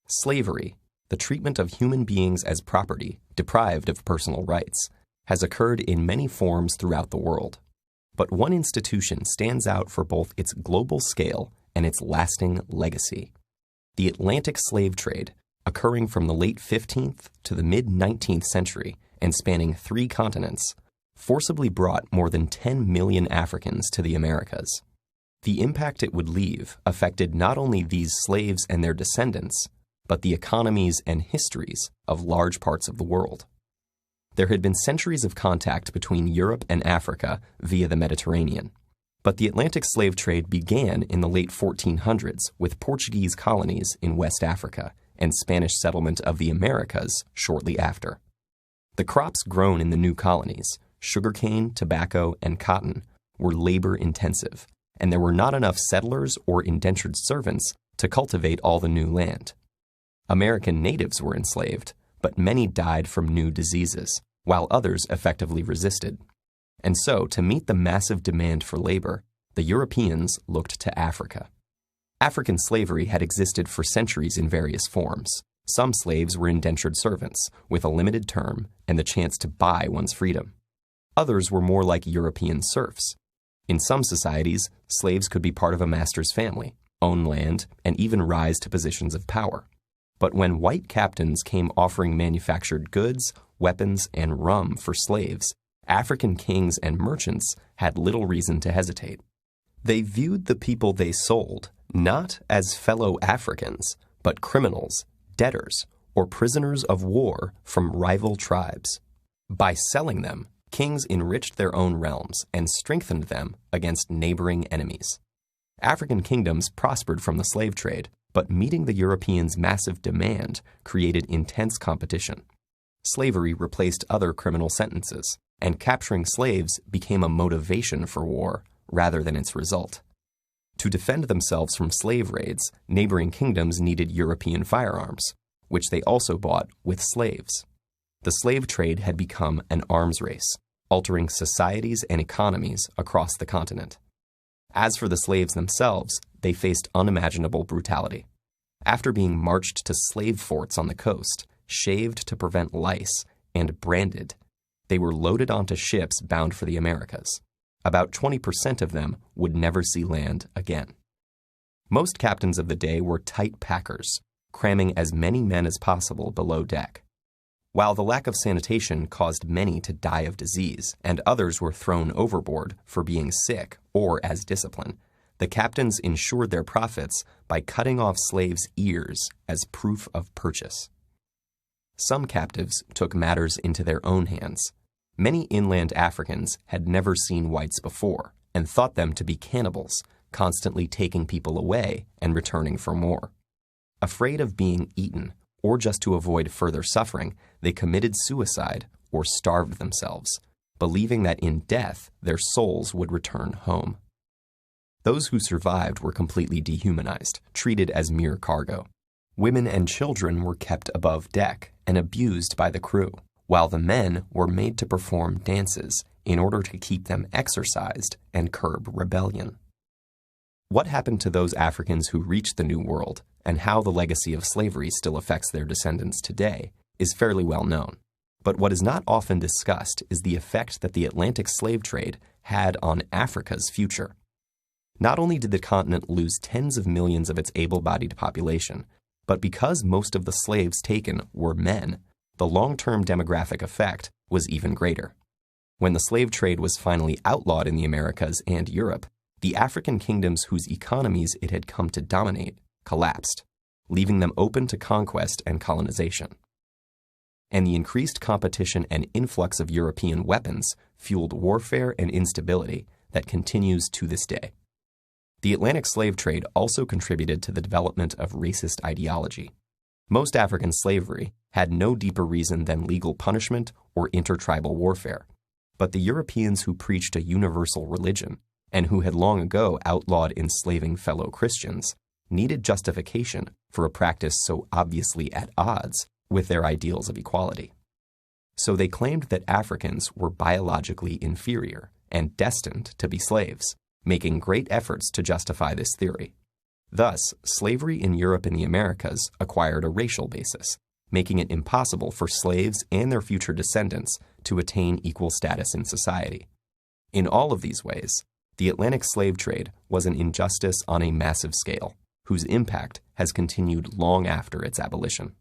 Slavery, the treatment of human beings as property, deprived of personal rights, has occurred in many forms throughout the world. But one institution stands out for both its global scale and its lasting legacy. The Atlantic slave trade, occurring from the late 15th to the mid-19th century and spanning 3 continents, forcibly brought more than 10 million Africans to the Americas. The impact it would leave affected not only these slaves and their descendants, but the economies and histories of large parts of the world. There had been centuries of contact between Europe and Africa via the Mediterranean, but the Atlantic slave trade began in the late 1400s with Portuguese colonies in West Africa and Spanish settlement of the Americas shortly after. The crops grown in the new colonies, sugarcane, tobacco, and cotton, were labor-intensive, and there were not enough settlers or indentured servants to cultivate all the new land. American natives were enslaved, but many died from new diseases, while others effectively resisted. And so, to meet the massive demand for labor, the Europeans looked to Africa. African slavery had existed for centuries in various forms. Some slaves were indentured servants, with a limited term and the chance to buy one's freedom. Others were more like European serfs. In some societies, slaves could be part of a master's family, own land, and even rise to positions of power. But when white captains came offering manufactured goods, weapons, and rum for slaves, African kings and merchants had little reason to hesitate. They viewed the people they sold not as fellow Africans, but criminals, debtors, or prisoners of war from rival tribes. By selling them, kings enriched their own realms and strengthened them against neighboring enemies. African kingdoms prospered from the slave trade, but meeting the Europeans' massive demand created intense competition. Slavery replaced other criminal sentences, and capturing slaves became a motivation for war rather than its result. To defend themselves from slave raids, neighboring kingdoms needed European firearms, which they also bought with slaves. The slave trade had become an arms race, altering societies and economies across the continent. As for the slaves themselves, they faced unimaginable brutality. After being marched to slave forts on the coast, shaved to prevent lice, and branded, they were loaded onto ships bound for the Americas. About 20% of them would never see land again. Most captains of the day were tight packers, cramming as many men as possible below deck. While the lack of sanitation caused many to die of disease and others were thrown overboard for being sick or as discipline, the captains ensured their profits by cutting off slaves' ears as proof of purchase. Some captives took matters into their own hands. Many inland Africans had never seen whites before and thought them to be cannibals, constantly taking people away and returning for more. Afraid of being eaten, or just to avoid further suffering, they committed suicide or starved themselves, believing that in death their souls would return home. Those who survived were completely dehumanized, treated as mere cargo. Women and children were kept above deck and abused by the crew, while the men were made to perform dances in order to keep them exercised and curb rebellion. What happened to those Africans who reached the New World, and how the legacy of slavery still affects their descendants today, is fairly well known. But what is not often discussed is the effect that the Atlantic slave trade had on Africa's future. Not only did the continent lose tens of millions of its able-bodied population, but because most of the slaves taken were men, the long-term demographic effect was even greater. When the slave trade was finally outlawed in the Americas and Europe, the African kingdoms whose economies it had come to dominate collapsed, leaving them open to conquest and colonization. And the increased competition and influx of European weapons fueled warfare and instability that continues to this day. The Atlantic slave trade also contributed to the development of racist ideology. Most African slavery had no deeper reason than legal punishment or intertribal warfare, but the Europeans who preached a universal religion and who had long ago outlawed enslaving fellow Christians needed justification for a practice so obviously at odds with their ideals of equality. So they claimed that Africans were biologically inferior and destined to be slaves, making great efforts to justify this theory. Thus, slavery in Europe and the Americas acquired a racial basis, making it impossible for slaves and their future descendants to attain equal status in society. In all of these ways, the Atlantic slave trade was an injustice on a massive scale, whose impact has continued long after its abolition.